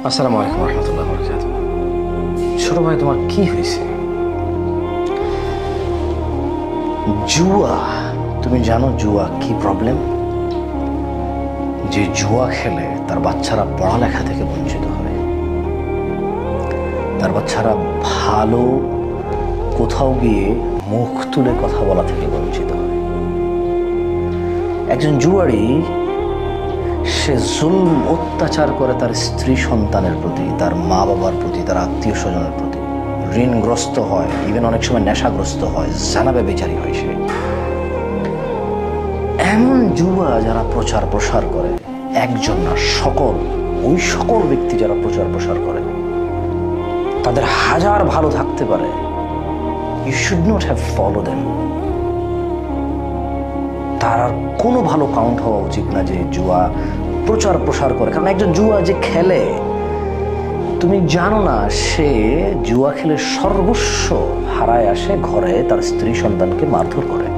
আসসালামু আলাইকুম রহমতুল্লাহ বরকাত। ছোট ভাই, তোমার কি হয়েছে? জুয়া, তুমি জানো জুয়া কি প্রবলেম? যে জুয়া খেলে তার বাচ্চারা পড়ালেখা থেকে বঞ্চিত হয়, তার বাচ্চারা ভালো কোথাও গিয়ে মুখ তুলে কথা বলা থেকে বঞ্চিত হয়। একজন জুয়ারি সে জুলম অত্যাচার করে তার স্ত্রী সন্তানের প্রতি, তার মা বাবার প্রতি, তার আত্মীয় স্বজনের প্রতি। ঋণগ্রস্ত হয়, ইভেন অনেক সময় নেশাগ্রস্ত হয়, জানাবে বেচারি হয় সে। এমন জুয়া যারা প্রচার প্রসার করে, একজন না সকল, ওই সকল ব্যক্তি যারা প্রচার প্রসার করে, তাদের হাজার ভালো থাকতে পারে, you should not have follow them. তার আর কোনো ভালো কাউন্ট হওয়া উচিত না যে জুয়া প্রচার প্রসার করে। কারণ একজন জুয়া যে খেলে, তুমি জানো না সে জুয়া খেলে সর্বস্ব হারায় আসে, ঘরে তার স্ত্রী সন্তানকে মারধর করে।